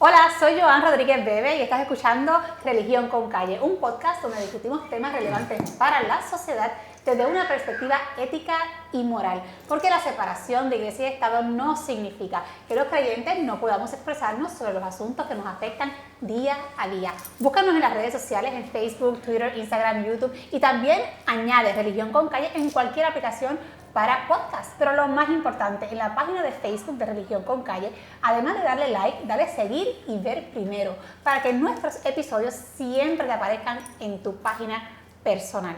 Hola, soy Joan Rodríguez Bebe y estás escuchando Religión con Calle, un podcast donde discutimos temas relevantes para la sociedad desde una perspectiva ética y moral, porque la separación de iglesia y Estado no significa que los creyentes no podamos expresarnos sobre los asuntos que nos afectan día a día. Búscanos en las redes sociales, en Facebook, Twitter, Instagram, YouTube, y también añade Religión con Calle en cualquier aplicación para podcast. Pero lo más importante, en la página de Facebook de Religión con Calle, además de darle like, dale seguir y ver primero, para que nuestros episodios siempre te aparezcan en tu página personal.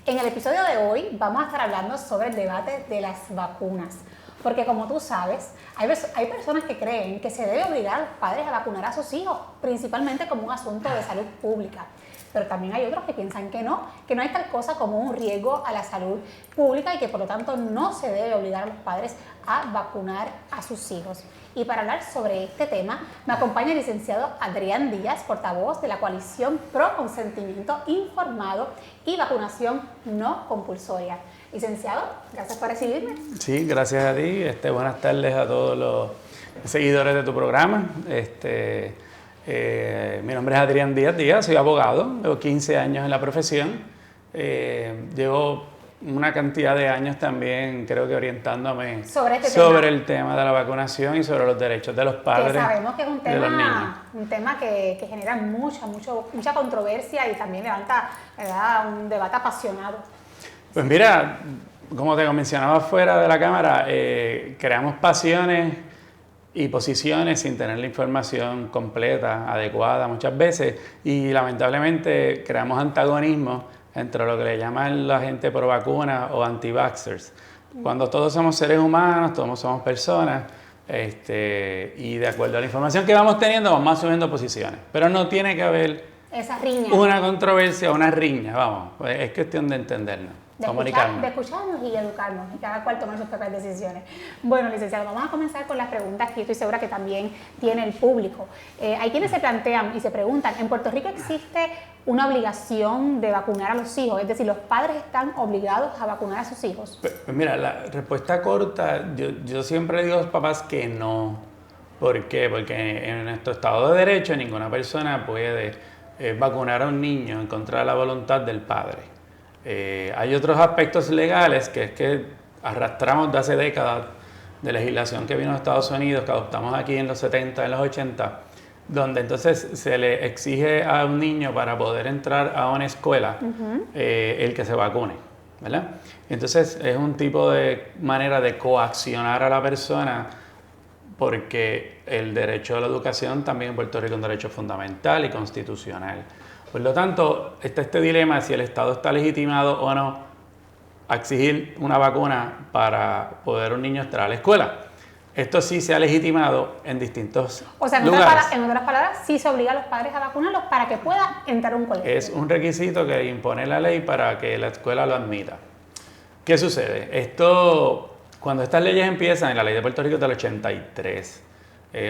En el episodio de hoy vamos a estar hablando sobre el debate de las vacunas, porque como tú sabes, hay personas que creen que se debe obligar a los padres a vacunar a sus hijos, principalmente como un asunto de salud pública. Pero también hay otros que piensan que no hay tal cosa como un riesgo a la salud pública y que por lo tanto no se debe obligar a los padres a vacunar a sus hijos. Y para hablar sobre este tema me acompaña el licenciado Adrián Díaz, portavoz de la Coalición Pro Consentimiento Informado y Vacunación No Compulsoria. Licenciado, gracias por recibirme. Sí, gracias a ti. Buenas tardes a todos los seguidores de tu programa. Mi nombre es Adrián Díaz, soy abogado, llevo 15 años en la profesión, llevo una cantidad de años también, creo que orientándome sobre el tema de la vacunación y sobre los derechos de los padres. Que sabemos que es un de los niños. Un tema que genera mucha controversia y también levanta, ¿verdad?, un debate apasionado. Pues mira, como te mencionaba fuera de la cámara, creamos pasiones y posiciones sin tener la información completa, adecuada muchas veces, y lamentablemente creamos antagonismo entre lo que le llaman la gente pro vacuna o anti-vaxxers. Cuando todos somos seres humanos, todos somos personas, y de acuerdo a la información que vamos teniendo, vamos asumiendo posiciones. Pero no tiene que haber esa riña, una controversia, una riña, vamos, es cuestión de entendernos. De escucharnos y educarnos, y cada cual tomar sus propias decisiones. Bueno, licenciado, vamos a comenzar con las preguntas que yo estoy segura que también tiene el público. Hay quienes se plantean y se preguntan, ¿en Puerto Rico existe una obligación de vacunar a los hijos? Es decir, ¿los padres están obligados a vacunar a sus hijos? Pues mira, la respuesta corta, yo siempre digo a los papás que no. ¿Por qué? Porque en nuestro Estado de Derecho ninguna persona puede vacunar a un niño en contra de la voluntad del padre. Hay otros aspectos legales que es que arrastramos de hace décadas de legislación que vino de Estados Unidos, que adoptamos aquí en los 70, en los 80, donde entonces se le exige a un niño para poder entrar a una escuela el que se vacune, ¿verdad? Entonces es un tipo de manera de coaccionar a la persona, porque el derecho a la educación también en Puerto Rico es un derecho fundamental y constitucional. Por lo tanto, está este dilema de si el Estado está legitimado o no a exigir una vacuna para poder un niño entrar a la escuela. Esto sí se ha legitimado en distintos lugares. En otras palabras, sí se obliga a los padres a vacunarlos para que pueda entrar a un colegio. Es un requisito que impone la ley para que la escuela lo admita. ¿Qué sucede? Cuando estas leyes empiezan, en la ley de Puerto Rico es del 83.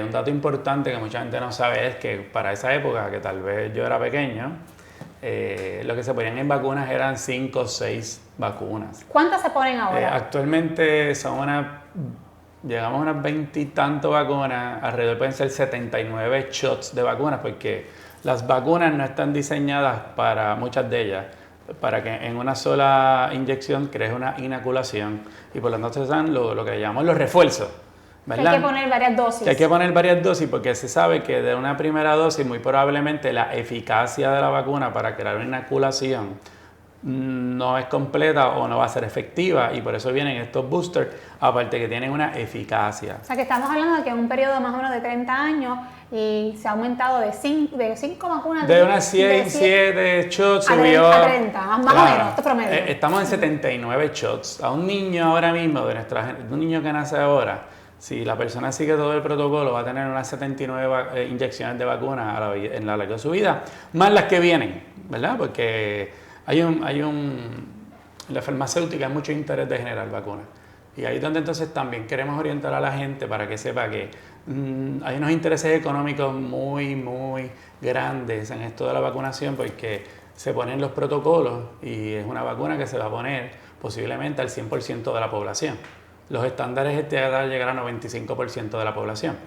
Un dato importante que mucha gente no sabe es que para esa época, que tal vez yo era pequeño, lo que se ponían en vacunas eran 5 o 6 vacunas. ¿Cuántas se ponen ahora? Actualmente llegamos a unas 20 y tanto vacunas, alrededor pueden ser 79 shots de vacunas, porque las vacunas no están diseñadas para, muchas de ellas, para que en una sola inyección crees una inoculación, y por lo tanto se dan lo que llamamos los refuerzos. ¿Verdad? Hay que poner varias dosis. Que hay que poner varias dosis porque se sabe que de una primera dosis muy probablemente la eficacia de la vacuna para crear una inoculación no es completa o no va a ser efectiva, y por eso vienen estos boosters, aparte que tienen una eficacia. O sea que estamos hablando de que en un periodo más o menos de 30 años y se ha aumentado de 5 vacunas. De unas 7 shots subió a 30, más o menos, esto promedio. Estamos en 79 shots. A un niño ahora mismo, un niño que nace ahora, si la persona sigue todo el protocolo, va a tener unas 79 inyecciones de vacuna en la larga de su vida, más las que vienen, ¿verdad? Porque en la farmacéutica hay mucho interés de generar vacunas. Y ahí es donde entonces también queremos orientar a la gente para que sepa que hay unos intereses económicos muy, muy grandes en esto de la vacunación, porque se ponen los protocolos y es una vacuna que se va a poner posiblemente al 100% de la población. Los estándares van a llegar al 95% de la población.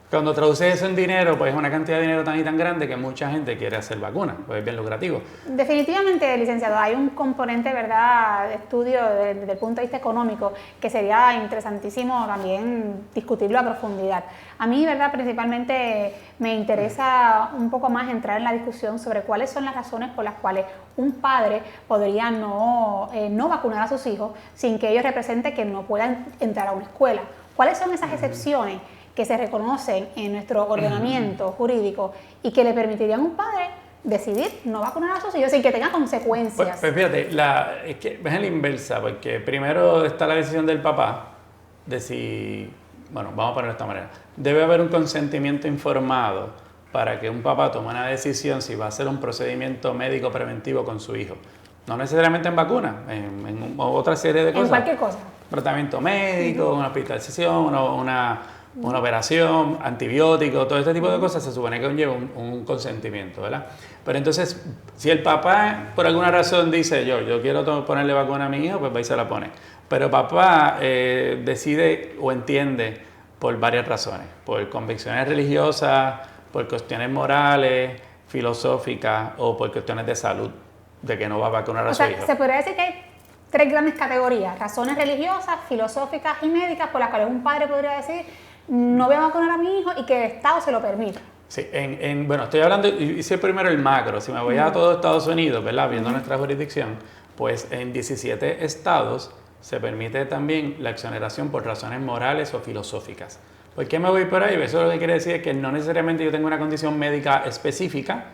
Cuando traduces eso en dinero, pues es una cantidad de dinero tan y tan grande que mucha gente quiere hacer vacunas, pues es bien lucrativo. Definitivamente, licenciado, hay un componente, ¿verdad?, de estudio desde el punto de vista económico que sería interesantísimo también discutirlo a profundidad. A mí, ¿verdad?, principalmente me interesa un poco más entrar en la discusión sobre cuáles son las razones por las cuales un padre podría no vacunar a sus hijos sin que ellos represente que no puedan entrar a una escuela. ¿Cuáles son esas excepciones que se reconocen en nuestro ordenamiento jurídico y que le permitirían a un padre decidir no vacunar a sus hijos sin que tenga consecuencias? Pues fíjate, es que es en la inversa, porque primero está la decisión del papá de si, bueno, vamos a ponerlo de esta manera, debe haber un consentimiento informado para que un papá tome una decisión si va a hacer un procedimiento médico preventivo con su hijo. No necesariamente en vacuna, en otra serie de cosas. En cualquier cosa. Tratamiento médico, una hospitalización, una operación, antibióticos, todo este tipo de cosas se supone que conlleva un consentimiento, ¿verdad? Pero entonces, si el papá por alguna razón dice, yo quiero ponerle vacuna a mi hijo, pues va y se la pone. Pero papá decide o entiende por varias razones, por convicciones religiosas, por cuestiones morales, filosóficas o por cuestiones de salud, de que no va a vacunar a su hijo. Se podría decir que hay tres grandes categorías: razones religiosas, filosóficas y médicas por las cuales un padre podría decir no voy a vacunar a mi hijo y que el Estado se lo permita. Sí, bueno, estoy hablando, hice primero el macro, si me voy a todo Estados Unidos, ¿verdad? Viendo nuestra jurisdicción, pues en 17 estados se permite también la exoneración por razones morales o filosóficas. ¿Por qué me voy por ahí? Eso lo que quiere decir es que no necesariamente yo tengo una condición médica específica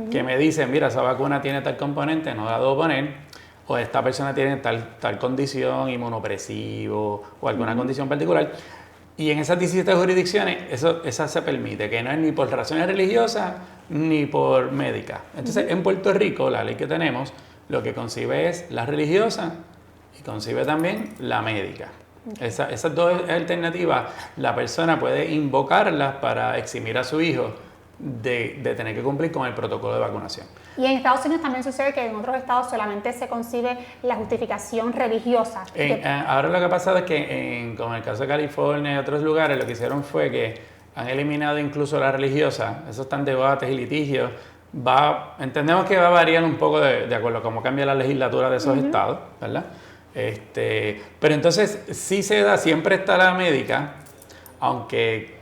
que me dice, mira, esa vacuna tiene tal componente, no la debo poner, o esta persona tiene tal condición, inmunopresivo o alguna condición particular. Y en esas 17 jurisdicciones, esa se permite, que no es ni por razones religiosas ni por médicas. Entonces, en Puerto Rico, la ley que tenemos, lo que concibe es la religiosa y concibe también la médica. Esas dos alternativas, la persona puede invocarlas para eximir a su hijo de tener que cumplir con el protocolo de vacunación. Y en Estados Unidos también sucede que en otros estados solamente se concibe la justificación religiosa. Ahora lo que ha pasado es que, como en el caso de California y otros lugares, lo que hicieron fue que han eliminado incluso la religiosa. Esos están debates y litigios. Entendemos que va a variar un poco de acuerdo a cómo cambia la legislatura de esos estados, ¿verdad? Pero entonces sí se da, siempre está la médica, aunque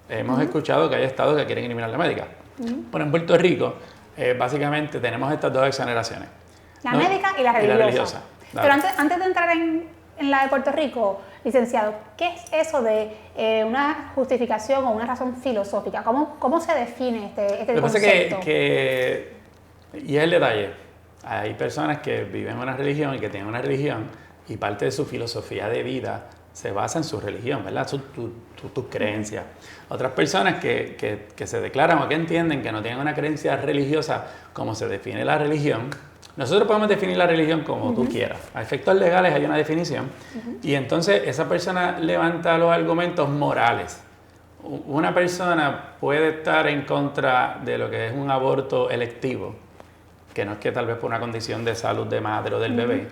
hemos escuchado que hay estados que quieren eliminar la médica. Pero en Puerto Rico, básicamente tenemos estas dos exoneraciones. La médica y la religiosa. Pero antes de entrar en la de Puerto Rico, licenciado, ¿qué es eso de una justificación o una razón filosófica? ¿Cómo se define este concepto? Lo que pasa es y es el detalle, hay personas que viven en una religión y que tienen una religión y parte de su filosofía de vida se basa en su religión, ¿verdad? Tus creencias. Otras personas que se declaran o que entienden que no tienen una creencia religiosa como se define la religión. Nosotros podemos definir la religión como tú quieras. A efectos legales hay una definición y entonces esa persona levanta los argumentos morales. Una persona puede estar en contra de lo que es un aborto electivo, que no es que tal vez por una condición de salud de madre o del bebé,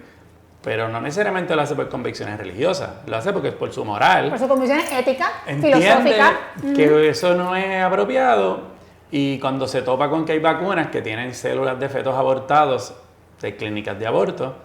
pero no necesariamente lo hace por convicciones religiosas, lo hace porque es por su moral. Por sus convicciones éticas, filosóficas. Entiende que eso no es apropiado y cuando se topa con que hay vacunas que tienen células de fetos abortados de clínicas de aborto,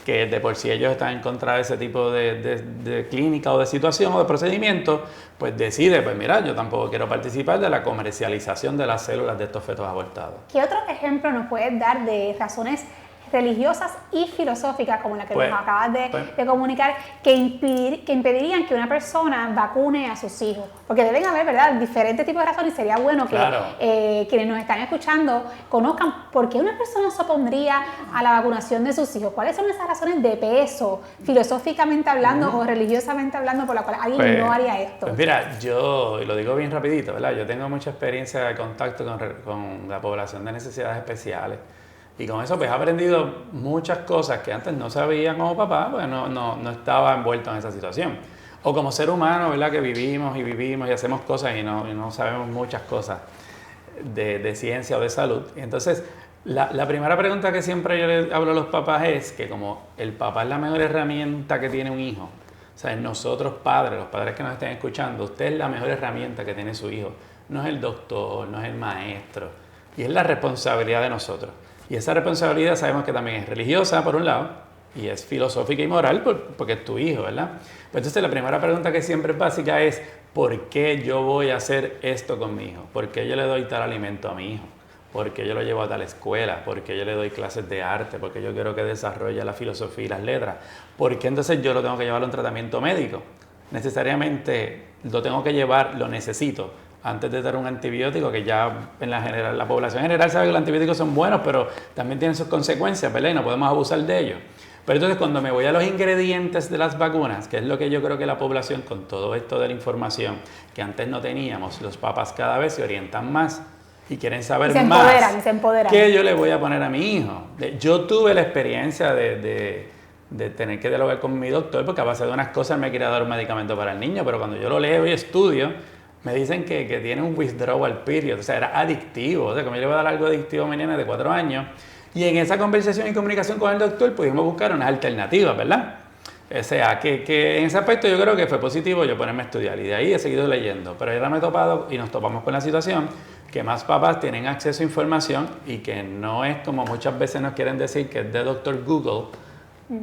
que de por sí ellos están en contra de ese tipo de clínica o de situación o de procedimiento, pues decide, pues mira, yo tampoco quiero participar de la comercialización de las células de estos fetos abortados. ¿Qué otro ejemplo nos puedes dar de razones religiosas y filosóficas como la que nos acabas de comunicar que impedirían que una persona vacune a sus hijos? Porque deben haber, ¿verdad?, diferentes tipos de razones y sería bueno que quienes nos están escuchando conozcan por qué una persona se opondría a la vacunación de sus hijos. ¿Cuáles son esas razones de peso, filosóficamente hablando o religiosamente hablando, por las cuales alguien no haría esto? Pues mira, yo, y lo digo bien rapidito, ¿verdad? Yo tengo mucha experiencia de contacto con la población de necesidades especiales. Y con eso pues he aprendido muchas cosas que antes no sabía como papá, pues no estaba envuelto en esa situación. O como ser humano, ¿verdad? Que vivimos y hacemos cosas y no sabemos muchas cosas de ciencia o de salud. Y entonces, la primera pregunta que siempre yo le hablo a los papás es que como el papá es la mejor herramienta que tiene un hijo, o sea, nosotros padres, los padres que nos estén escuchando, usted es la mejor herramienta que tiene su hijo. no es el doctor, no es el maestro, y es la responsabilidad de nosotros. Y esa responsabilidad sabemos que también es religiosa, por un lado, y es filosófica y moral, porque es tu hijo, ¿verdad? Pues entonces la primera pregunta que siempre es básica es, ¿por qué yo voy a hacer esto con mi hijo? ¿Por qué yo le doy tal alimento a mi hijo? ¿Por qué yo lo llevo a tal escuela? ¿Por qué yo le doy clases de arte? ¿Por qué yo quiero que desarrolle la filosofía y las letras? ¿Por qué entonces yo lo tengo que llevar a un tratamiento médico? Necesariamente lo tengo que llevar, lo necesito, antes de dar un antibiótico, que ya en la población general sabe que los antibióticos son buenos, pero también tienen sus consecuencias, ¿verdad? Y no podemos abusar de ellos. Pero entonces cuando me voy a los ingredientes de las vacunas, que es lo que yo creo que la población, con todo esto de la información que antes no teníamos, los papás cada vez se orientan más y quieren saber más. Se empoderan. ¿Qué yo le voy a poner a mi hijo? Yo tuve la experiencia de tener que dialogar con mi doctor, porque a base de unas cosas me quería dar un medicamento para el niño, pero cuando yo lo leo y estudio, me dicen que tiene un withdrawal period, o sea, era adictivo, o sea, que me le voy a dar algo adictivo a mi nena de 4 años. Y en esa conversación y comunicación con el doctor pudimos buscar unas alternativas, ¿verdad? O sea, que en ese aspecto yo creo que fue positivo yo ponerme a estudiar, y de ahí he seguido leyendo. Pero ahora me he topado y nos topamos con la situación que más papás tienen acceso a información y que no es como muchas veces nos quieren decir que es de Dr. Google.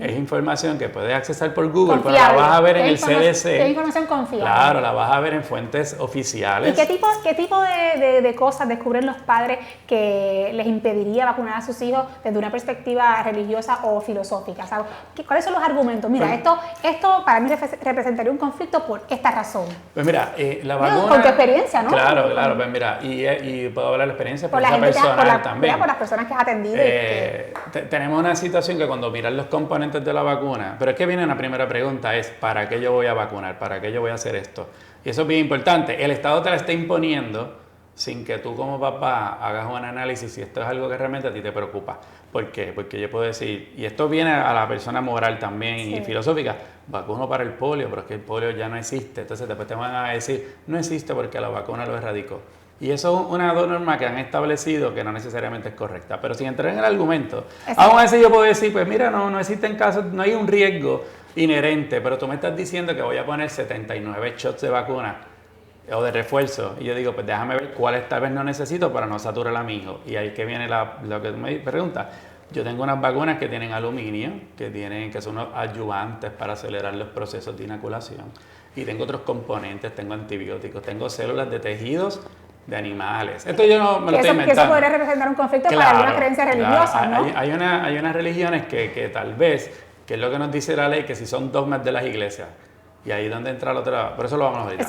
Es información que puedes accesar por Google, confiable, pero la vas a ver en el CDC. Es información confiable. Claro, la vas a ver en fuentes oficiales. ¿Y qué tipo de cosas descubren los padres que les impediría vacunar a sus hijos desde una perspectiva religiosa o filosófica? O sea, ¿cuáles son los argumentos? Mira, esto para mí representaría un conflicto por esta razón. Pues mira, la vacuna... Con tu experiencia, ¿no? Claro, pues mira, y puedo hablar de la experiencia por la esa gente personal también. Por las personas que has atendido. Tenemos una situación que cuando miras los componentes de la vacuna, pero es que viene una primera pregunta, es ¿para qué yo voy a vacunar? ¿Para qué yo voy a hacer esto? Y eso es bien importante. El Estado te la está imponiendo sin que tú como papá hagas un análisis si esto es algo que realmente a ti te preocupa. ¿Por qué? Porque yo puedo decir, y esto viene a la persona moral también y filosófica, vacuno para el polio, pero es que el polio ya no existe. Entonces después te van a decir, no existe porque la vacuna lo erradicó. Y eso es una norma que han establecido que no necesariamente es correcta. Pero sin entrar en el argumento, aún así yo puedo decir, pues mira, no existen casos, no hay un riesgo inherente, pero tú me estás diciendo que voy a poner 79 shots de vacuna o de refuerzo. Y yo digo, pues déjame ver cuáles tal vez no necesito para no saturar a mi hijo. Y ahí que viene lo que me preguntas. Yo tengo unas vacunas que tienen aluminio, que son unos ayudantes para acelerar los procesos de inoculación. Y tengo otros componentes, tengo antibióticos, tengo células de tejidos de animales. Esto yo no me lo estoy inventando. Eso podría representar un conflicto para algunas creencias religiosas, ¿no? Hay unas religiones que tal vez, que es lo que nos dice la ley, que si son dogmas de las iglesias, y ahí es donde entra la otra, por eso lo vamos a ver.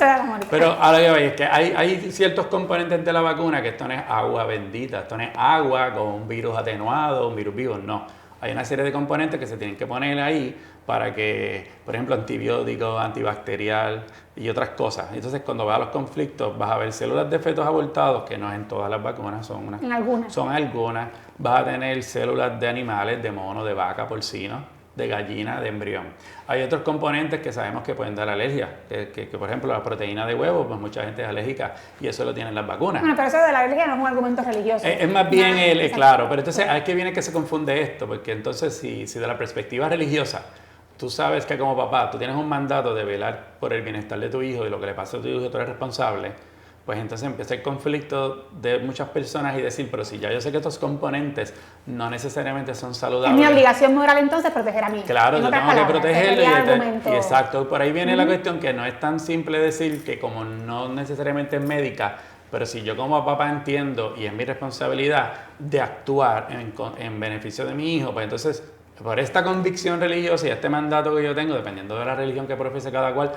Pero ahora yo es que hay ciertos componentes de la vacuna que esto no es agua bendita, esto no es agua con un virus atenuado, un virus vivo, no. Hay una serie de componentes que se tienen que poner ahí para que, por ejemplo, antibióticos, antibacterial y otras cosas. Entonces, cuando vas a los conflictos, vas a ver células de fetos abortados, que no es en todas las vacunas, en algunas. Son algunas. Vas a tener células de animales, de mono, de vaca, porcino, de gallina, de embrión. Hay otros componentes que sabemos que pueden dar alergia, que por ejemplo, la proteína de huevo, pues mucha gente es alérgica y eso lo tienen las vacunas. Bueno, pero eso de la alergia no es un argumento religioso. Es más bien, claro, pero entonces hay que viene que se confunde esto, porque entonces si de la perspectiva religiosa, tú sabes que como papá, tú tienes un mandato de velar por el bienestar de tu hijo y lo que le pasa a tu hijo y tú eres responsable, pues entonces empieza el conflicto de muchas personas y decir, pero si ya yo sé que estos componentes no necesariamente son saludables. Es mi obligación moral entonces proteger a mi hijo. Claro, yo tengo que protegerlo. Y exacto, por ahí viene la cuestión que no es tan simple decir que como no necesariamente es médica, pero si yo como papá entiendo y es mi responsabilidad de actuar en beneficio de mi hijo, pues entonces por esta convicción religiosa y este mandato que yo tengo, dependiendo de la religión que profese cada cual,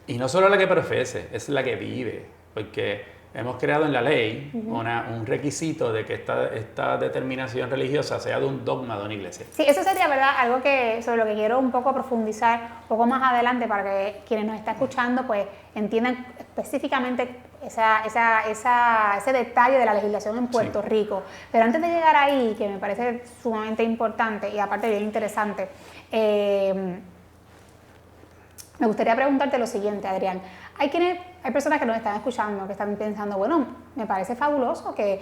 y no solo la que profese, es la que vive. Porque hemos creado en la ley un requisito de que esta determinación religiosa sea de un dogma de una iglesia. Sí, eso sería, ¿verdad?, algo sobre lo que quiero un poco profundizar un poco más adelante para que quienes nos están escuchando pues entiendan específicamente ese detalle de la legislación en Puerto Rico. Pero antes de llegar ahí, que me parece sumamente importante y aparte bien interesante, me gustaría preguntarte lo siguiente, Adrián. Hay personas que nos están escuchando que están pensando, bueno, me parece fabuloso que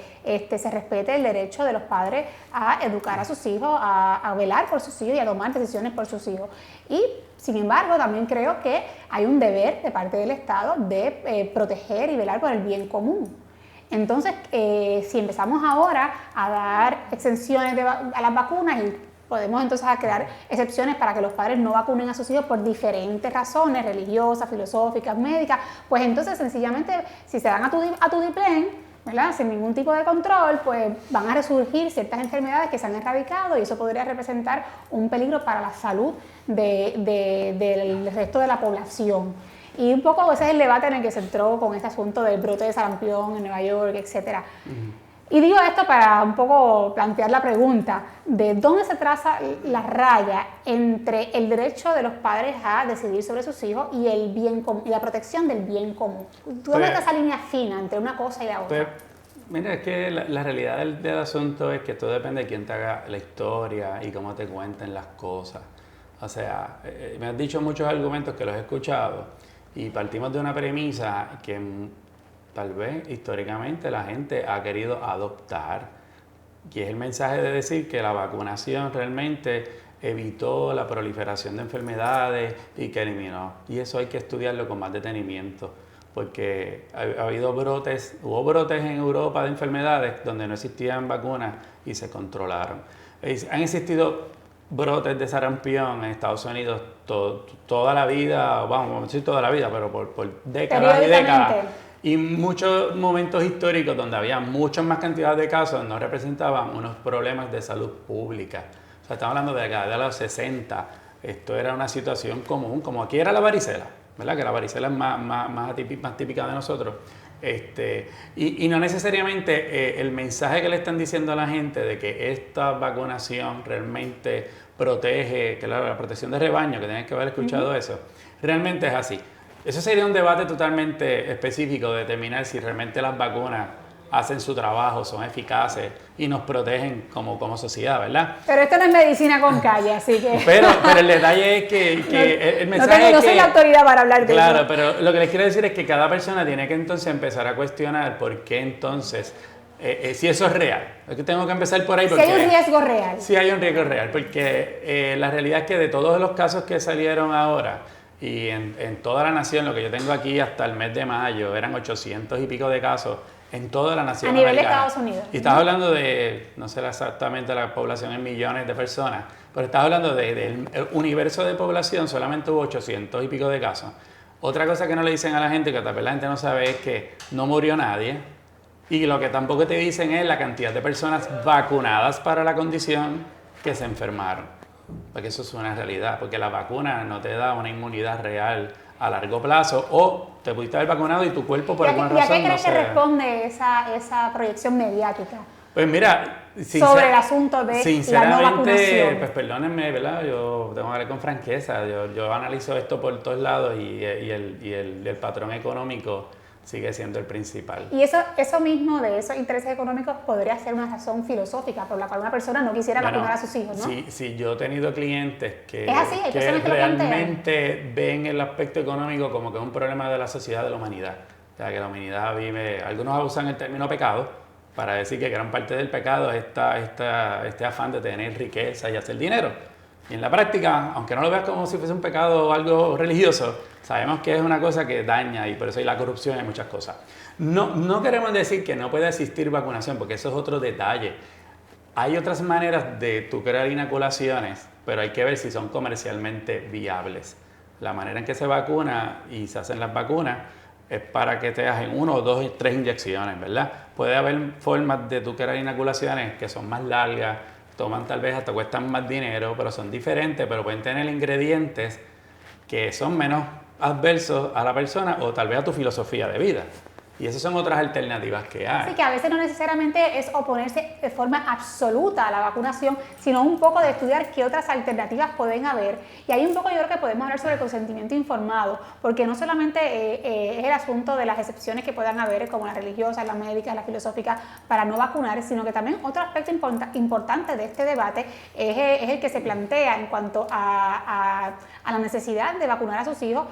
se respete el derecho de los padres a educar a sus hijos, a velar por sus hijos y a tomar decisiones por sus hijos. Y Sin embargo, también creo que hay un deber de parte del Estado de proteger y velar por el bien común. Entonces, si empezamos ahora a dar exenciones a las vacunas y podemos entonces crear excepciones para que los padres no vacunen a sus hijos por diferentes razones, religiosas, filosóficas, médicas, pues entonces sencillamente si se dan a tutiplén, ¿verdad? Sin ningún tipo de control, pues van a resurgir ciertas enfermedades que se han erradicado y eso podría representar un peligro para la salud del resto de la población. Y un poco ese es el debate en el que se entró con este asunto del brote de sarampión en Nueva York, etc. Y digo esto para un poco plantear la pregunta de dónde se traza la raya entre el derecho de los padres a decidir sobre sus hijos y el bien común, y la protección del bien común. ¿Dónde está esa línea fina entre una cosa y la otra? Mira, es que la realidad del asunto es que todo depende de quién te haga la historia y cómo te cuenten las cosas. O sea, me has dicho muchos argumentos que los he escuchado y partimos de una premisa que tal vez históricamente la gente ha querido adoptar, que es el mensaje de decir que la vacunación realmente evitó la proliferación de enfermedades y que eliminó. Y eso hay que estudiarlo con más detenimiento, porque hubo brotes en Europa de enfermedades donde no existían vacunas y se controlaron. Han existido brotes de sarampión en Estados Unidos toda la vida, vamos a decir toda la vida, pero por décadas y décadas. Y muchos momentos históricos donde había muchas más cantidades de casos no representaban unos problemas de salud pública. O sea, estamos hablando de acá, de los 60. Esto era una situación común, como aquí era la varicela, ¿verdad? Que la varicela es más típica de nosotros. Y no necesariamente el mensaje que le están diciendo a la gente de que esta vacunación realmente protege, claro, la protección de rebaño, que tienes que haber escuchado eso, realmente es así. Eso sería un debate totalmente específico de determinar si realmente las vacunas hacen su trabajo, son eficaces y nos protegen como sociedad, ¿verdad? Pero esto no es medicina con calle, así que... Pero el detalle es que el mensaje no soy la autoridad para hablar de eso. Claro, pero lo que les quiero decir es que cada persona tiene que entonces empezar a cuestionar por qué entonces, si eso es real. Es que tengo que empezar por ahí porque... Si hay un riesgo real. Sí hay un riesgo real, porque la realidad es que de todos los casos que salieron ahora, y en toda la nación, lo que yo tengo aquí hasta el mes de mayo, eran 800 y pico de casos en toda la nación americana. A nivel americana. de Estados Unidos. Y estás hablando de, no sé exactamente la población en millones de personas, pero estás hablando del universo de población, solamente hubo 800 y pico de casos. Otra cosa que no le dicen a la gente, que tal vez la gente no sabe, es que no murió nadie. Y lo que tampoco te dicen es la cantidad de personas vacunadas para la condición que se enfermaron. Porque eso es una realidad, porque la vacuna no te da una inmunidad real a largo plazo, o te pudiste haber vacunado y tu cuerpo por alguna razón no se... ¿Y a qué crees que responde esa proyección mediática? Pues mira, sobre el asunto de la no vacunación. Pues perdónenme, ¿verdad? Yo tengo que hablar con franqueza, yo analizo esto por todos lados y el patrón económico sigue siendo el principal. Y eso mismo de esos intereses económicos podría ser una razón filosófica por la cual una persona no quisiera vacunar a sus hijos, ¿no? Sí, yo he tenido clientes que realmente ven el aspecto económico como que es un problema de la sociedad, de la humanidad. O sea, que la humanidad vive... Algunos usan el término pecado para decir que gran parte del pecado es este afán de tener riqueza y hacer dinero. Y en la práctica, aunque no lo veas como si fuese un pecado o algo religioso, sabemos que es una cosa que daña y por eso hay la corrupción y muchas cosas. No queremos decir que no pueda existir vacunación, porque eso es otro detalle. Hay otras maneras de tú crear inoculaciones, pero hay que ver si son comercialmente viables. La manera en que se vacuna y se hacen las vacunas es para que te hagan 1, 2, 3 inyecciones, ¿verdad? Puede haber formas de tú crear inoculaciones que son más largas, toman tal vez hasta cuestan más dinero, pero son diferentes, pero pueden tener ingredientes que son menos adversos a la persona o tal vez a tu filosofía de vida. Y esas son otras alternativas que hay. Así que a veces no necesariamente es oponerse de forma absoluta a la vacunación, sino un poco de estudiar qué otras alternativas pueden haber. Y ahí un poco yo creo que podemos hablar sobre el consentimiento informado, porque no solamente es el asunto de las excepciones que puedan haber, como las religiosas, las médicas, las filosóficas, para no vacunar, sino que también otro aspecto importante de este debate es el que se plantea en cuanto a la necesidad de vacunar a sus hijos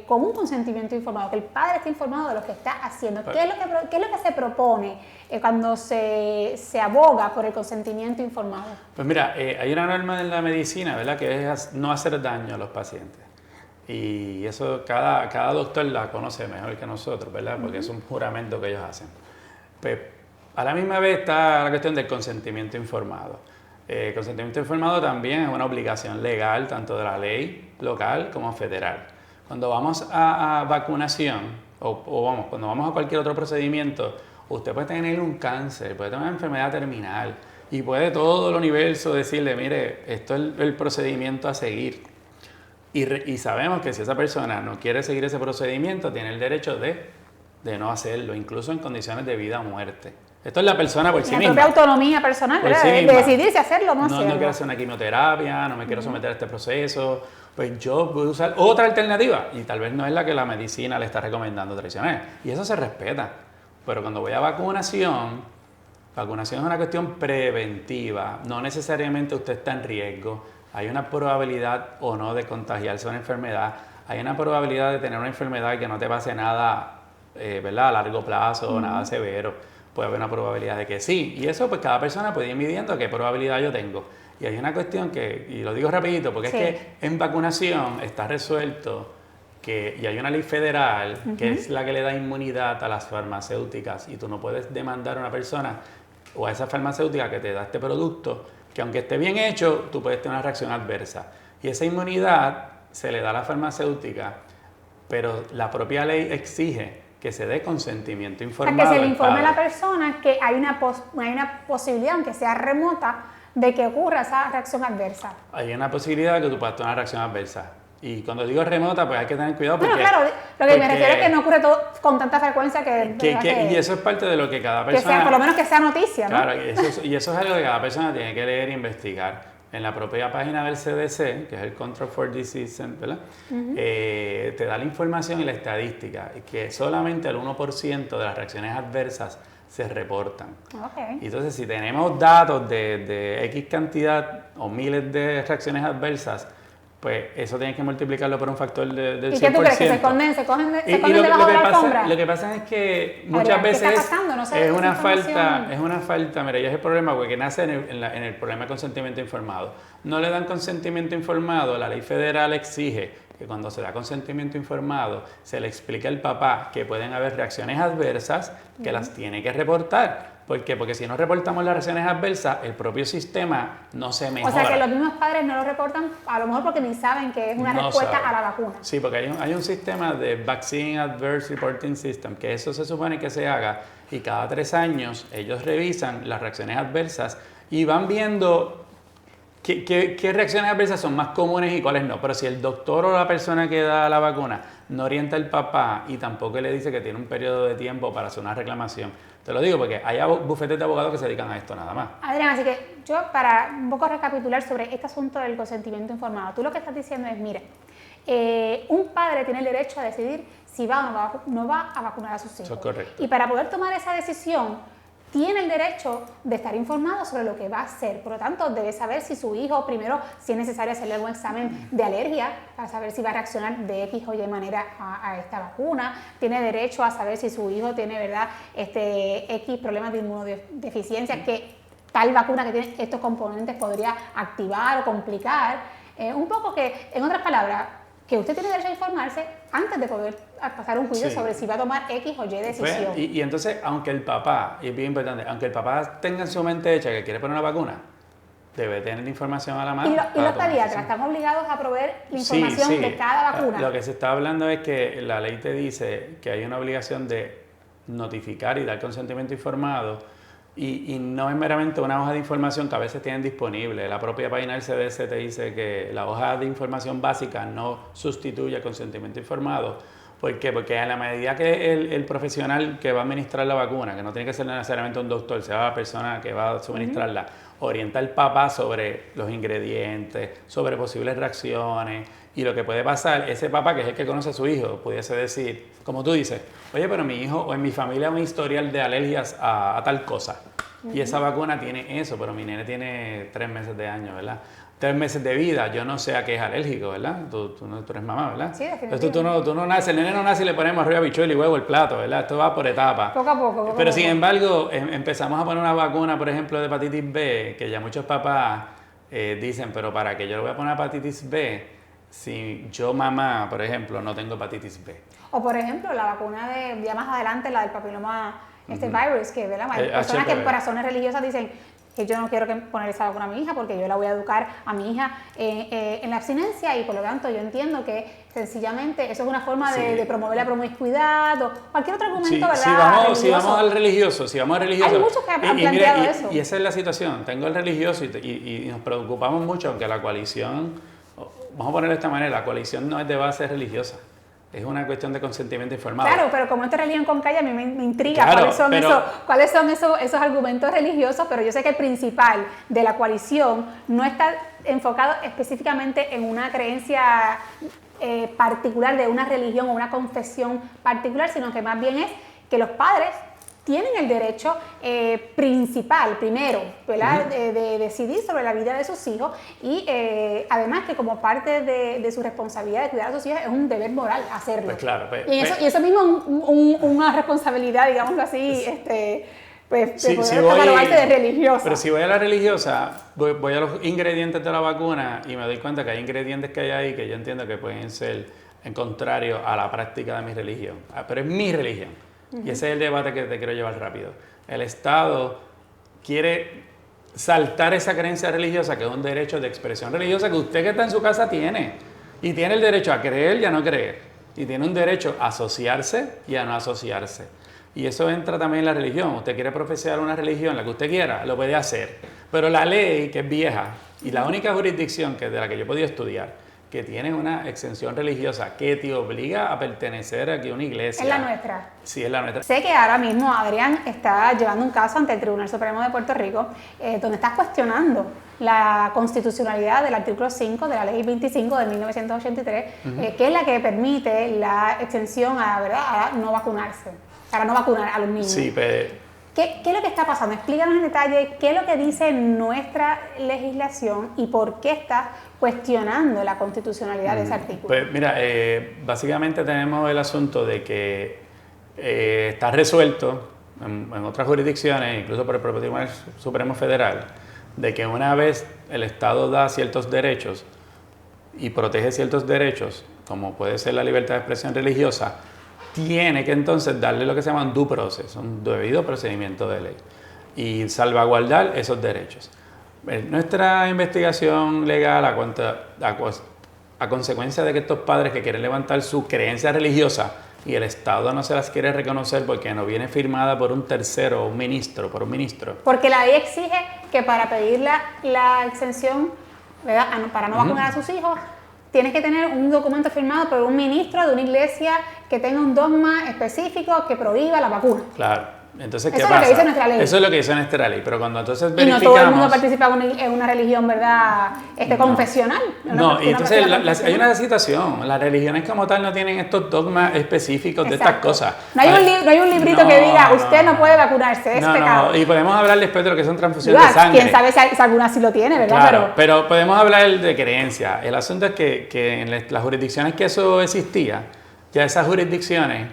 con un consentimiento informado, que el padre esté informado de lo que está haciendo haciendo? ¿Qué es lo que se propone cuando se aboga por el consentimiento informado? Pues mira, hay una norma en la medicina, ¿verdad?, que es no hacer daño a los pacientes. Y eso cada doctor la conoce mejor que nosotros, ¿verdad? Porque es un juramento que ellos hacen. Pues a la misma vez está la cuestión del consentimiento informado. El consentimiento informado también es una obligación legal, tanto de la ley local como federal. Cuando vamos a vacunación, cuando vamos a cualquier otro procedimiento, usted puede tener un cáncer, puede tener una enfermedad terminal, y puede todo el universo decirle, mire, esto es el procedimiento a seguir. Y sabemos que si esa persona no quiere seguir ese procedimiento, tiene el derecho de no hacerlo, incluso en condiciones de vida o muerte. Esto es la persona por sí misma. La propia autonomía personal, ¿verdad? De decidir si hacerlo o no hacerlo. No quiero hacer una quimioterapia, no me quiero someter a este proceso, pues yo voy a usar otra alternativa, y tal vez no es la que la medicina le está recomendando tradicional. Y eso se respeta. Pero cuando voy a vacunación es una cuestión preventiva, no necesariamente usted está en riesgo. Hay una probabilidad o no de contagiarse una enfermedad, hay una probabilidad de tener una enfermedad y que no te pase nada, ¿verdad?, a largo plazo, nada severo. Puede haber una probabilidad de que sí, y eso pues cada persona puede ir midiendo qué probabilidad yo tengo. Y hay una cuestión y lo digo rapidito, porque es que en vacunación está resuelto y hay una ley federal que es la que le da inmunidad a las farmacéuticas, y tú no puedes demandar a una persona o a esa farmacéutica que te da este producto, que aunque esté bien hecho, tú puedes tener una reacción adversa. Y esa inmunidad se le da a la farmacéutica, pero la propia ley exige que se dé consentimiento informado. O sea, que se le informe a la persona que hay una posibilidad, aunque sea remota, de que ocurra esa reacción adversa. Hay una posibilidad de que tú puedas tener una reacción adversa. Y cuando digo remota, pues hay que tener cuidado porque... Bueno, claro, lo que me refiero es que no ocurre todo con tanta frecuencia y eso es parte de lo que cada persona... Que sea, por lo menos que sea noticia, ¿no? Claro, y eso es algo que cada persona tiene que leer e investigar. En la propia página del CDC, que es el Control for Disease Center, ¿verdad? Te da la información y la estadística, que solamente el 1% de las reacciones adversas se reportan. Y entonces, si tenemos datos de X cantidad o miles de reacciones adversas, pues eso tienes que multiplicarlo por un factor del 100%. ¿Y qué tú crees? ¿Que se esconden debajo de la alfombra? Lo que pasa es que muchas veces es una falta, mira, y es el problema porque nace en el problema de consentimiento informado. No le dan consentimiento informado, la ley federal exige que cuando se da consentimiento informado se le explica al papá que pueden haber reacciones adversas que las tiene que reportar. ¿Por qué? Porque si no reportamos las reacciones adversas, el propio sistema no se mejora. O sea que los mismos padres no lo reportan, a lo mejor porque ni saben que es una respuesta a la vacuna. Sí, porque hay un sistema de Vaccine Adverse Reporting System, que eso se supone que se haga, y cada 3 años ellos revisan las reacciones adversas y van viendo qué reacciones adversas son más comunes y cuáles no. Pero si el doctor o la persona que da la vacuna no orienta al papá y tampoco le dice que tiene un periodo de tiempo para hacer una reclamación, te lo digo porque hay bufetes de abogados que se dedican a esto nada más. Adrián, así que yo para un poco recapitular sobre este asunto del consentimiento informado, tú lo que estás diciendo es, mire, un padre tiene el derecho a decidir si va o no va a vacunar a sus hijos. Eso es correcto. Y para poder tomar esa decisión, tiene el derecho de estar informado sobre lo que va a hacer. Por lo tanto, debe saber si su hijo, primero, si es necesario hacerle algún examen de alergia para saber si va a reaccionar de X o Y manera a esta vacuna. Tiene derecho a saber si su hijo tiene, ¿verdad?, X problemas de inmunodeficiencia, que tal vacuna que tiene estos componentes podría activar o complicar. Un poco que, en otras palabras, que usted tiene derecho a informarse antes de poder pasar un juicio sobre si va a tomar X o Y decisión. Pues, y entonces, aunque el papá, y es bien importante, aunque el papá tenga en su mente hecha que quiere poner una vacuna, debe tener la información a la mano. ¿Y los pediatras están obligados a proveer la información de cada vacuna? Lo que se está hablando es que la ley te dice que hay una obligación de notificar y dar consentimiento informado. Y no es meramente una hoja de información que a veces tienen disponible. La propia página del CDC te dice que la hoja de información básica no sustituye el consentimiento informado. ¿Por qué? Porque a la medida que el profesional que va a administrar la vacuna, que no tiene que ser necesariamente un doctor, sea la persona que va a suministrarla, orienta al papá sobre los ingredientes, sobre posibles reacciones y lo que puede pasar, ese papá que es el que conoce a su hijo, pudiese decir, como tú dices, oye, pero mi hijo o en mi familia hay un historial de alergias a tal cosa y esa vacuna tiene eso, pero mi nene tiene 3 meses de año, ¿verdad? 3 meses de vida, yo no sé a qué es alérgico, ¿verdad? Tú eres mamá, ¿verdad? Sí, definitivamente. Entonces tú no naces, el nene no nace y le ponemos arriba habichuela y huevo el plato, ¿verdad? Esto va por etapas. Poco a poco. Pero sin embargo, empezamos a poner una vacuna, por ejemplo, de hepatitis B, que ya muchos papás dicen, pero ¿para qué yo le voy a poner hepatitis B si yo, mamá, por ejemplo, no tengo hepatitis B? O por ejemplo, la vacuna de, ya más adelante, la del papiloma virus, que ¿verdad? Hay personas HPV. que por razones religiosas dicen que yo no quiero poner esa vacuna a mi hija porque yo la voy a educar a mi hija en la abstinencia, y por lo tanto yo entiendo que sencillamente eso es una forma de promover la promiscuidad o cualquier otro argumento, ¿verdad? Si vamos al religioso, hay muchos que han planteado eso. Y esa es la situación, tengo el religioso y nos preocupamos mucho, aunque la coalición, vamos a ponerlo de esta manera, la coalición no es de base religiosa. Es una cuestión de consentimiento informado. Claro, pero como esto es religión con calle, a mí me intriga claro, cuáles son esos argumentos religiosos, pero yo sé que el principal de la coalición no está enfocado específicamente en una creencia particular de una religión o una confesión particular, sino que más bien es que los padres tienen el derecho principal, primero, ¿verdad? De decidir sobre la vida de sus hijos, y además que como parte de su responsabilidad de cuidar a sus hijos es un deber moral hacerlo. Pues claro. Y eso mismo una responsabilidad, digámoslo así, catalogarse de religiosa. Pero si voy a la religiosa, voy a los ingredientes de la vacuna y me doy cuenta que hay ingredientes que hay ahí que yo entiendo que pueden ser en contrario a la práctica de mi religión. Pero es mi religión. Y ese es el debate que te quiero llevar rápido. El Estado quiere saltar esa creencia religiosa, que es un derecho de expresión religiosa que usted que está en su casa tiene. Y tiene el derecho a creer y a no creer. Y tiene un derecho a asociarse y a no asociarse. Y eso entra también en la religión. Usted quiere profesar una religión, la que usted quiera, lo puede hacer. Pero la ley, que es vieja, y la única jurisdicción de la que yo he podido estudiar, que tiene una exención religiosa que te obliga a pertenecer aquí a una iglesia. ¿Es la nuestra? Sí, es la nuestra. Sé que ahora mismo Adrián está llevando un caso ante el Tribunal Supremo de Puerto Rico, donde estás cuestionando la constitucionalidad del artículo 5 de la Ley 25 de 1983, que es la que permite la exención a no vacunarse, para no vacunar a los niños. Sí, pero... ¿Qué es lo que está pasando? Explícanos en detalle qué es lo que dice nuestra legislación y por qué estás cuestionando la constitucionalidad de ese artículo. Pues mira, básicamente tenemos el asunto de que está resuelto en otras jurisdicciones, incluso por el propio Tribunal Supremo Federal, de que una vez el Estado da ciertos derechos y protege ciertos derechos, como puede ser la libertad de expresión religiosa, tiene que entonces darle lo que se llama un due process, un debido procedimiento de ley, y salvaguardar esos derechos. Nuestra investigación legal a consecuencia de que estos padres que quieren levantar su creencia religiosa y el Estado no se las quiere reconocer porque no viene firmada por un tercero, por un ministro. Porque la ley exige que para pedir la exención, ¿verdad?, para no vacunar a sus hijos, tienes que tener un documento firmado por un ministro de una iglesia que tenga un dogma específico que prohíba la vacuna. Claro. Entonces, ¿qué eso pasa? Es lo que dice nuestra ley. Eso es lo que dice nuestra ley, pero cuando entonces verificamos... Y no todo el mundo participa en una religión, ¿verdad?, confesional. No, y entonces hay una situación. Las religiones como tal no tienen estos dogmas específicos de estas cosas. No hay un librito que diga, usted no puede vacunarse, es pecado. Y podemos hablar después de lo que son transfusiones de sangre. Quién sabe si alguna sí lo tiene, ¿verdad? Claro, pero podemos hablar de creencia. El asunto es que en las jurisdicciones que eso existía, ya esas jurisdicciones,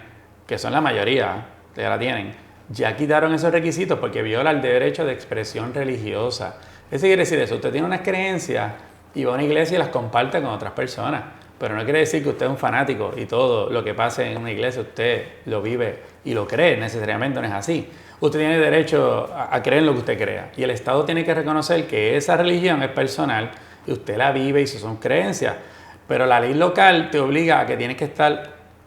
que son la mayoría, que ya la tienen, ya quitaron esos requisitos porque viola el derecho de expresión religiosa. Eso quiere decir eso. Usted tiene unas creencias y va a una iglesia y las comparte con otras personas. Pero no quiere decir que usted es un fanático y todo lo que pase en una iglesia usted lo vive y lo cree. Necesariamente no es así. Usted tiene derecho a creer en lo que usted crea. Y el Estado tiene que reconocer que esa religión es personal y usted la vive y eso son creencias. Pero la ley local te obliga a que tienes que estar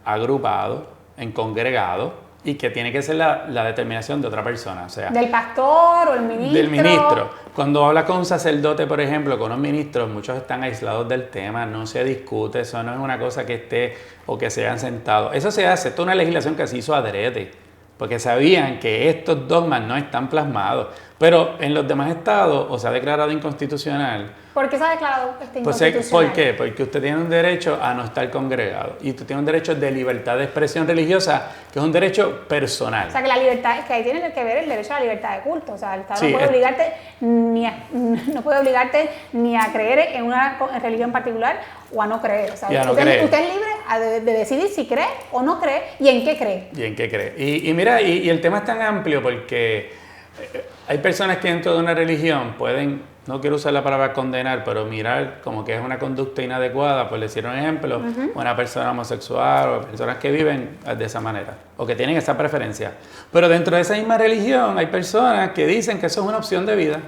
agrupado, en congregado, y que tiene que ser la determinación de otra persona, o sea... ¿Del pastor o el ministro? Del ministro. Cuando hablas con un sacerdote, por ejemplo, con un ministro, muchos están aislados del tema, no se discute, eso no es una cosa que esté o que se hayan sentado. Eso se hace, esto es una legislación que se hizo adrede porque sabían que estos dogmas no están plasmados. Pero en los demás estados, o se ha declarado inconstitucional. ¿Por qué se ha declarado Pues, inconstitucional? ¿por qué? Porque usted tiene un derecho a no estar congregado y usted tiene un derecho de libertad de expresión religiosa, que es un derecho personal. O sea, que la libertad, es que ahí tiene que ver el derecho a la libertad de culto. O sea, el Estado Sí, no puede obligarte ni a creer en una religión particular o a no creer. O sea, usted es libre de decidir si cree o no cree y en qué cree. Y en qué cree. Y mira, y el tema es tan amplio porque hay personas que dentro de una religión pueden, no quiero usar la palabra condenar, pero mirar como que es una conducta inadecuada, por decir un ejemplo, una persona homosexual o personas que viven de esa manera o que tienen esa preferencia. Pero dentro de esa misma religión hay personas que dicen que eso es una opción de vida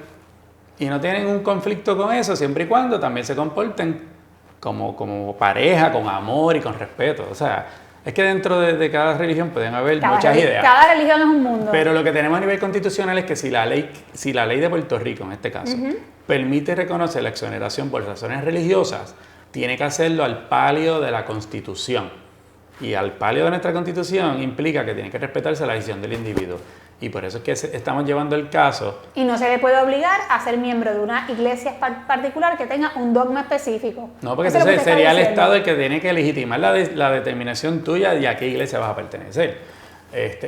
y no tienen un conflicto con eso siempre y cuando también se comporten como pareja, con amor y con respeto. O sea, es que dentro de cada religión pueden haber muchas ideas. Cada religión es un mundo. Pero lo que tenemos a nivel constitucional es que si la ley de Puerto Rico, en este caso, permite reconocer la exoneración por razones religiosas, tiene que hacerlo al palio de la Constitución. Y al palio de nuestra Constitución implica que tiene que respetarse la decisión del individuo. Y por eso es que estamos llevando el caso. Y no se le puede obligar a ser miembro de una iglesia particular que tenga un dogma específico. No, porque entonces sería el Estado el que tiene que legitimar la determinación tuya de a qué iglesia vas a pertenecer.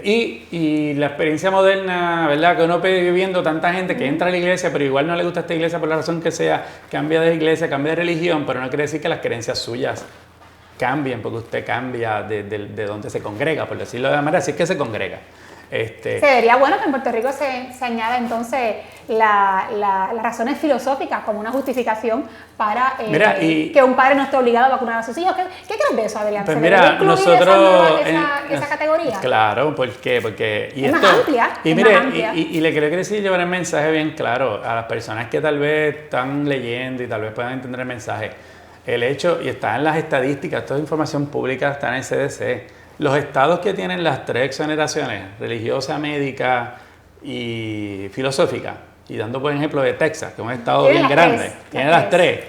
Y la experiencia moderna, ¿verdad? Que uno ve viendo tanta gente que entra a la iglesia, pero igual no le gusta esta iglesia por la razón que sea, cambia de iglesia, cambia de religión, pero no quiere decir que las creencias suyas cambien, porque usted cambia de donde se congrega, por decirlo de la manera, así es que se congrega. Sería bueno que en Puerto Rico se añada entonces las razones filosóficas como una justificación para que un padre no esté obligado a vacunar a sus hijos. ¿Qué crees de eso, Adrián? Pues ¿Se mira, nosotros esa categoría? Claro, ¿por qué? Porque es más amplia. Y mire, y le quiero decir, llevar el mensaje bien claro a las personas que tal vez están leyendo y tal vez puedan entender el mensaje. El hecho, y está en las estadísticas, toda información pública está en el CDC. Los estados que tienen las 3 exoneraciones, religiosa, médica y filosófica, y dando por ejemplo de Texas, que es un estado bien grande, tiene las 3.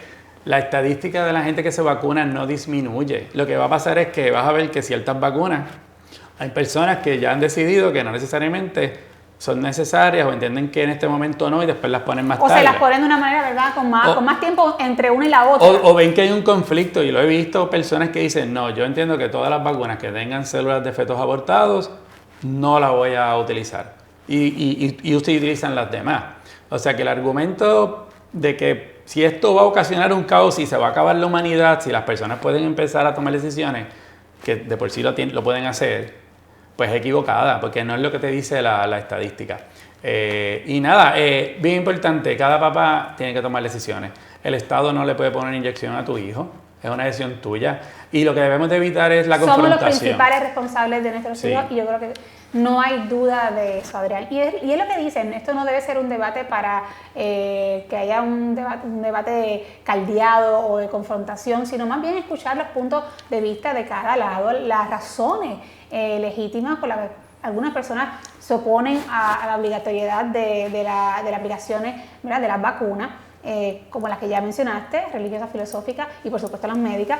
La estadística de la gente que se vacuna no disminuye. Lo que va a pasar es que vas a ver que ciertas vacunas, hay personas que ya han decidido que no necesariamente son necesarias o entienden que en este momento no y después las ponen más tarde. O se las ponen de una manera, ¿verdad? Con más tiempo entre una y la otra. O ven que hay un conflicto y lo he visto personas que dicen, no, yo entiendo que todas las vacunas que tengan células de fetos abortados no las voy a utilizar. Y ustedes utilizan las demás. O sea que el argumento de que si esto va a ocasionar un caos y se va a acabar la humanidad, si las personas pueden empezar a tomar decisiones que de por sí lo pueden hacer, pues es equivocada, porque no es lo que te dice la estadística. Y nada, bien importante, cada papá tiene que tomar decisiones. El Estado no le puede poner inyección a tu hijo, es una decisión tuya. Y lo que debemos de evitar es la confrontación. Somos los principales responsables de nuestros hijos y yo creo que no hay duda de eso, Adrián. Y es lo que dicen, esto no debe ser un debate para que haya un debate caldeado o de confrontación, sino más bien escuchar los puntos de vista de cada lado, las razones legítimas por las que algunas personas se oponen a la obligatoriedad de las aplicaciones, ¿verdad?, de las vacunas, como las que ya mencionaste, religiosas, filosóficas y por supuesto las médicas.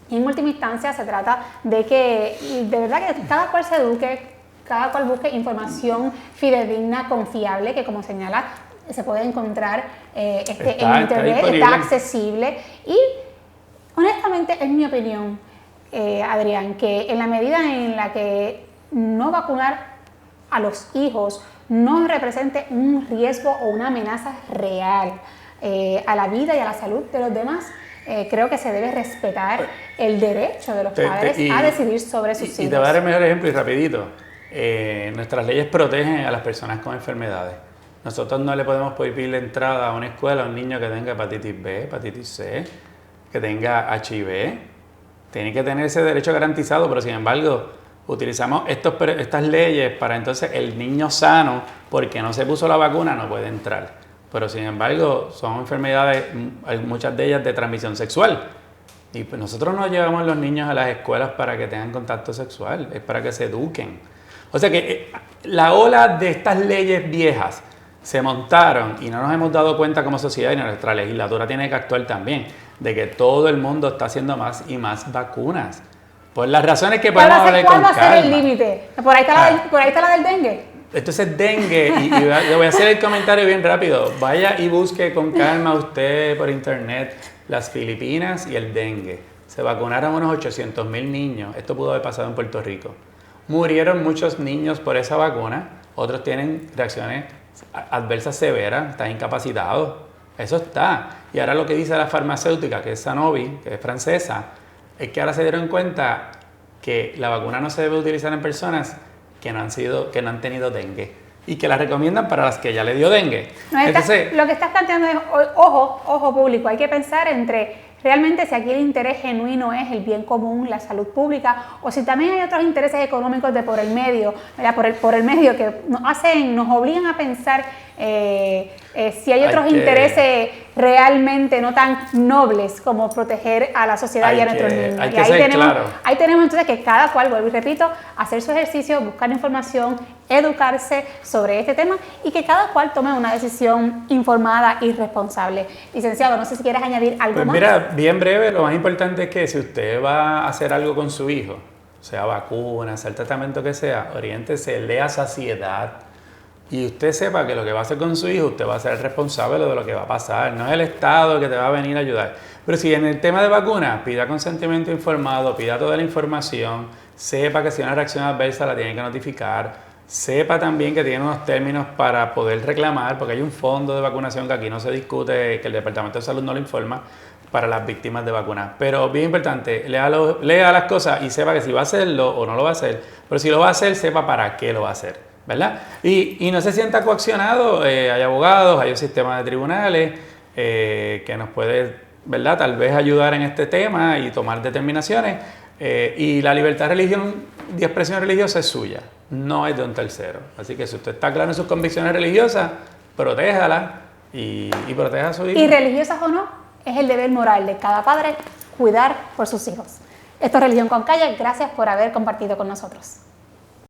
Y en última instancia se trata de que de verdad que cada cual se eduque, cada cual busque información fidedigna, confiable, que como señala se puede encontrar en internet, está accesible y honestamente es mi opinión, Adrián, que en la medida en la que no vacunar a los hijos no represente un riesgo o una amenaza real a la vida y a la salud de los demás, creo que se debe respetar el derecho de los padres a decidir sobre sus hijos. Y te voy a dar el mejor ejemplo y rapidito. Nuestras leyes protegen a las personas con enfermedades. Nosotros no le podemos prohibir la entrada a una escuela a un niño que tenga hepatitis B, hepatitis C, que tenga HIV. Tiene que tener ese derecho garantizado, pero sin embargo utilizamos estas leyes para entonces el niño sano, porque no se puso la vacuna, no puede entrar. Pero sin embargo son enfermedades, muchas de ellas de transmisión sexual. Y pues nosotros no llevamos a los niños a las escuelas para que tengan contacto sexual, es para que se eduquen. O sea que la ola de estas leyes viejas se montaron y no nos hemos dado cuenta como sociedad, y nuestra legislatura tiene que actuar también, de que todo el mundo está haciendo más y más vacunas. Por las razones que podemos hablar con ¿Cuál va a ser el calma. límite? Por ahí está la del dengue. Entonces, dengue, y le voy a hacer el comentario bien rápido. Vaya y busque con calma usted por internet las Filipinas y el dengue. Se vacunaron unos 800,000 niños. Esto pudo haber pasado en Puerto Rico. Murieron muchos niños por esa vacuna. Otros tienen reacciones adversas severas, están incapacitados. Eso está. Y ahora lo que dice la farmacéutica, que es Sanofi, que es francesa, es que ahora se dieron cuenta que la vacuna no se debe utilizar en personas que no han tenido dengue y que la recomiendan para las que ya le dio dengue. Entonces, lo que estás planteando es, ojo público, hay que pensar entre realmente si aquí el interés genuino es el bien común, la salud pública, o si también hay otros intereses económicos de por el medio, ¿verdad? por el medio que nos obligan a pensar si hay otros intereses realmente no tan nobles como proteger a la sociedad y a nuestros niños. Hay que ser claro. Ahí tenemos entonces que cada cual, vuelvo y repito, hacer su ejercicio, buscar información, educarse sobre este tema y que cada cual tome una decisión informada y responsable. Licenciado, no sé si quieres añadir algo más. Mira, bien breve, lo más importante es que si usted va a hacer algo con su hijo, sea vacuna, sea el tratamiento que sea, oriéntese, lea Saciedad. Y usted sepa que lo que va a hacer con su hijo, usted va a ser responsable de lo que va a pasar. No es el Estado que te va a venir a ayudar. Pero si en el tema de vacunas, pida consentimiento informado, pida toda la información, sepa que si hay una reacción adversa la tiene que notificar, sepa también que tiene unos términos para poder reclamar, porque hay un fondo de vacunación que aquí no se discute, que el Departamento de Salud no lo informa, para las víctimas de vacunas. Pero bien importante, lea las cosas y sepa que si va a hacerlo o no lo va a hacer. Pero si lo va a hacer, sepa para qué lo va a hacer. ¿Verdad? Y no se sienta coaccionado, hay abogados, hay un sistema de tribunales que nos puede, ¿verdad?, tal vez ayudar en este tema y tomar determinaciones. Y la libertad de expresión religiosa es suya, no es de un tercero. Así que si usted está claro en sus convicciones religiosas, protéjala y proteja a su hijo. Y religiosas o no, es el deber moral de cada padre cuidar por sus hijos. Esto es Religión con Calle, gracias por haber compartido con nosotros.